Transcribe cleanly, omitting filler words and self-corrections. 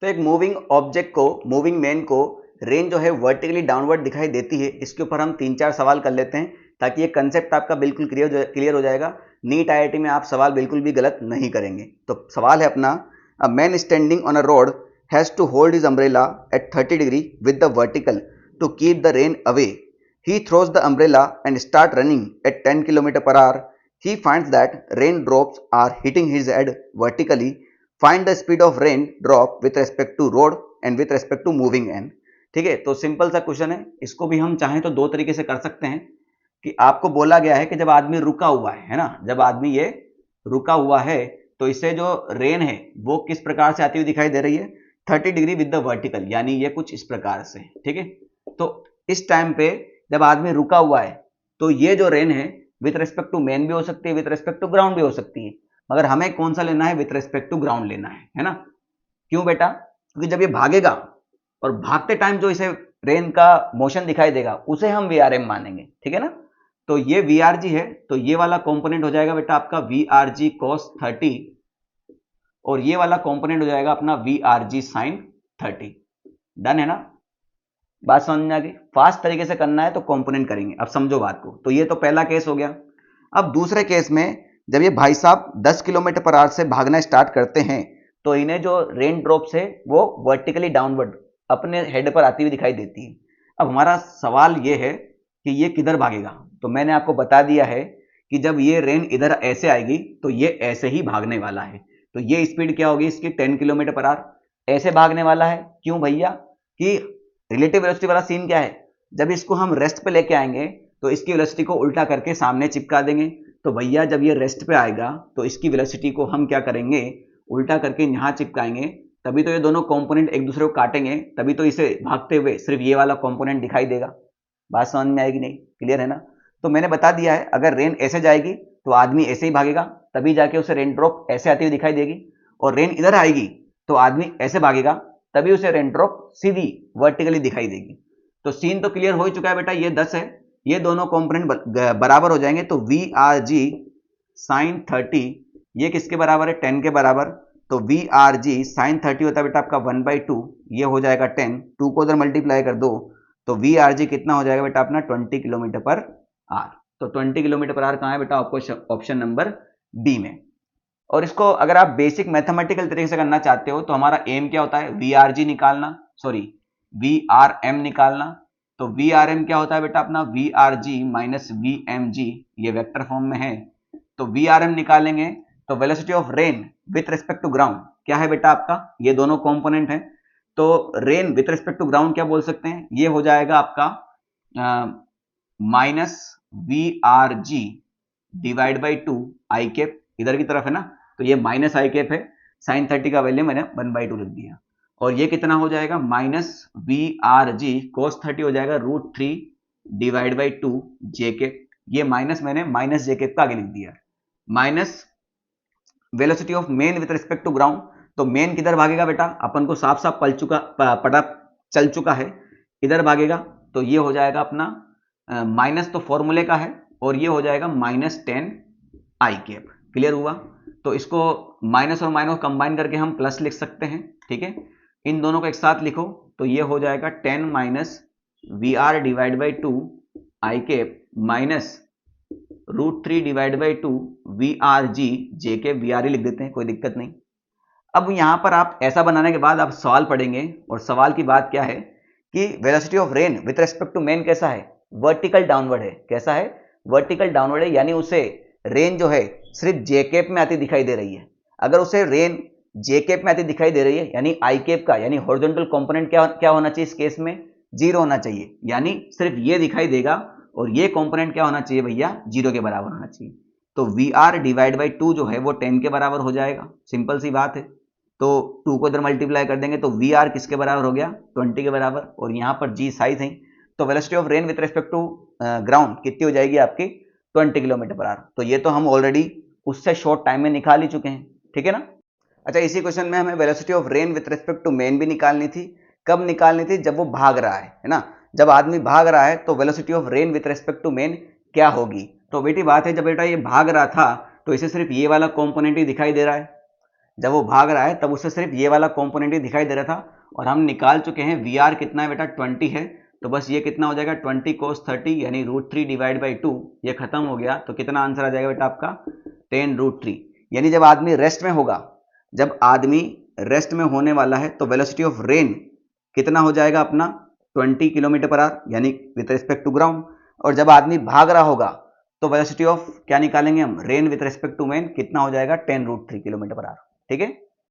तो एक moving object को, मूविंग मैन को रेन जो है वर्टिकली डाउनवर्ड दिखाई देती है। इसके ऊपर हम 3-4 सवाल कर लेते हैं ताकि ये कंसेप्ट आपका बिल्कुल क्लियर हो जाएगा। नीट आईआईटी में आप सवाल बिल्कुल भी गलत नहीं करेंगे। तो सवाल है अपना, a man standing on a road has to hold his umbrella at 30 degree with the vertical to keep the rain away. He throws the umbrella and start running at 10 km/h. He finds that rain drops are hitting his head vertically. Find the speed of rain drop with respect to road and with respect to moving end. ठीक है, तो simple सा question है। इसको भी हम चाहें तो दो तरीके से कर सकते हैं कि आपको बोला गया है कि जब आदमी रुका हुआ है ना, जब आदमी ये रुका हुआ है तो इससे जो रेन है वो किस प्रकार से आती हुई दिखाई दे रही है, 30 डिग्री विद द वर्टिकल, यानी ये कुछ इस प्रकार से। ठीक है, तो इस टाइम पे जब आदमी रुका हुआ है तो ये जो रेन है विथ रेस्पेक्ट टू मैन भी हो सकती है, विथ रेस्पेक्ट टू ग्राउंड भी हो सकती है, मगर हमें कौन सा लेना है, विथ रेस्पेक्ट टू ग्राउंड लेना है ना। क्यों बेटा? क्योंकि जब ये भागेगा और भागते टाइम जो इसे रेन का मोशन दिखाई देगा उसे हम वीआरएम मानेंगे। ठीक है ना, तो ये वीआरजी है, तो ये वाला कंपोनेंट हो जाएगा बेटा आपका वीआरजी cos 30 और ये वाला कंपोनेंट हो जाएगा अपना वीआरजी sin 30। डन है ना, बात समझ में आ गई? फास्ट तरीके से करना है तो कंपोनेंट करेंगे। अब समझो बात को। तो ये तो पहला केस हो गया। अब दूसरे केस में जब ये भाई साहब 10 km/h से भागना स्टार्ट करते हैं तो इन्हें जो रेन ड्रॉप्स है वो वर्टिकली डाउनवर्ड अपने हेड पर आती हुई दिखाई देती है। अब हमारा सवाल ये है कि ये किधर भागेगा। तो मैंने आपको बता दिया है कि जब ये रेन इधर ऐसे आएगी तो ये ऐसे ही भागने वाला है। तो ये स्पीड क्या होगी इसकी, 10 km/h ऐसे भागने वाला है। क्यों भैया? कि रिलेटिव वेलोसिटी वाला सीन क्या है, जब इसको हम रेस्ट पे लेके आएंगे तो इसकी वेलोसिटी को उल्टा करके सामने चिपका देंगे। तो भैया जब ये रेस्ट पे आएगा तो इसकी वेलोसिटी को हम क्या करेंगे, उल्टा करके यहाँ चिपकाएंगे, तभी तो ये दोनों कंपोनेंट एक दूसरे को काटेंगे, तभी तो इसे भागते हुए सिर्फ ये वाला कंपोनेंट दिखाई देगा। बात समझ में आएगी नहीं? क्लियर है ना? तो मैंने बता दिया है, अगर रेन ऐसे जाएगी तो आदमी ऐसे ही भागेगा, तभी जाके उसे रेन ड्रॉप ऐसे आती हुई दिखाई देगी। और रेन इधर आएगी तो आदमी ऐसे भागेगा, तभी उसे रेन ड्रॉप सीधी वर्टिकली दिखाई देगी। तो सीन तो क्लियर हो ही चुका है बेटा, ये 10 है, ये दोनों कंपोनेंट बराबर हो जाएंगे। तो वी आर जी साइन 30 ये किसके बराबर है, 10 के बराबर। तो वी आर जी साइन 30 होता है बेटा आपका 1/2, ये हो जाएगा 10, 2 को उधर मल्टीप्लाई कर दो तो वी आर जी कितना हो जाएगा बेटा अपना 20 km/h। तो 20 km/h कहाँ है बेटा? आपको ऑप्शन नंबर डी में। और इसको अगर आप बेसिक मैथमेटिकल तरीके से करना चाहते हो तो हमारा एम क्या होता है, वीआरजी निकालना, सॉरी वीआरएम निकालना। तो वीआरएम क्या होता है बेटा अपना, वीआरजी माइनस वीएमजी, ये वेक्टर फॉर्म में है। तो वीआरएम निकालेंगे तो velocity of rain with respect to ground क्या है बेटा आपका, ये दोनों कंपोनेंट हैं। तो rain with respect to ground क्या बोल सकते हैं, ये हो जाएगा आपका minus VRG divide by 2 i cap, इधर की तरफ है ना, तो ये माइनस आई कैप है। साइन 30 का वैल्यू मैंने 1/2 लिख दिया। और ये कितना हो जाएगा, minus we are g cos 30 हो जाएगा √3 डिवाइड बाई 2 जे कैप। ये माइनस मैंने माइनस जे कैप का आगे लिख दिया। Minus velocity of man with respect to ground, तो मेन किधर भागेगा बेटा, अपन को साफ साफ पता चल चुका है, इधर भागेगा। तो ये हो जाएगा अपना माइनस तो फॉर्मूले का है और ये हो जाएगा -10 आई कैप। क्लियर हुआ? तो इसको माइनस और माइनस कंबाइन करके हम प्लस लिख सकते हैं। ठीक है, इन दोनों को एक साथ लिखो तो ये हो जाएगा 10 minus we R divide by 2 i cap minus √3 divide by 2 V are G j cap, V R ही लिख देते हैं, कोई दिक्कत नहीं। अब यहां पर आप ऐसा बनाने के बाद आप सवाल पढ़ेंगे और सवाल की बात क्या है कि velocity of rain with respect to man कैसा है, वर्टिकल डाउनवर्ड है। कैसा है? वर्टिकल डाउनवर्ड है, यानी उसे रेन जो है सिर्फ जे कैप में आती दिखाई दे रही है। अगर उसे रेन जे कैप में आती दिखाई दे रही है यानी आई कैप का, यानी हॉरिजॉन्टल कंपोनेंट क्या होना चाहिए इस केस में, 0 होना चाहिए, यानी सिर्फ ये दिखाई देगा और ये कंपोनेंट क्या होना चाहिए भैया, 0 के बराबर होना चाहिए। तो वी आर डिवाइड बाई 2 जो है वो 10 के बराबर हो जाएगा, सिंपल सी बात है। तो 2 को इधर मल्टीप्लाई कर देंगे तो वी आर किसके बराबर हो गया, 20 के बराबर, और यहाँ पर जी साइज है। तो velocity of rain with respect to ground कितनी हो जाएगी आपकी, 20 km/h। तो ये तो हम ऑलरेडी उससे शॉर्ट टाइम में निकाल ही चुके हैं। ठीक है ना? अच्छा, इसी क्वेश्चन में हमें velocity of rain with respect to man भी निकालनी थी। कब निकालनी थी? जब वो भाग रहा है ना। जब आदमी भाग रहा है तो velocity of rain with respect to man क्या होगी? तो बेटी बात है, जब बेटा ये भाग रहा था तो इसे सिर्फ ये वाला कंपोनेंट ही दिखाई दे रहा है। जब वो भाग रहा है तब उसे सिर्फ ये वाला कॉम्पोनेंट ही दिखाई दे रहा था और हम निकाल चुके हैं वी आर कितना है बेटा 20 है, तो बस ये कितना हो जाएगा 20 cos 30 यानी √3 डिवाइड बाई 2, ये खत्म हो गया। तो कितना आंसर आ जाएगा बेटा आपका 10√3। यानी जब आदमी रेस्ट में होगा, जब आदमी रेस्ट में होने वाला है तो वेलोसिटी ऑफ रेन कितना हो जाएगा अपना 20 किलोमीटर पर आवर यानी विथ रिस्पेक्ट टू ग्राउंड। और जब आदमी भाग रहा होगा तो वेलोसिटी ऑफ क्या निकालेंगे हम, rain with respect to man कितना हो जाएगा 10√3 किलोमीटर पर आवर। ठीक है।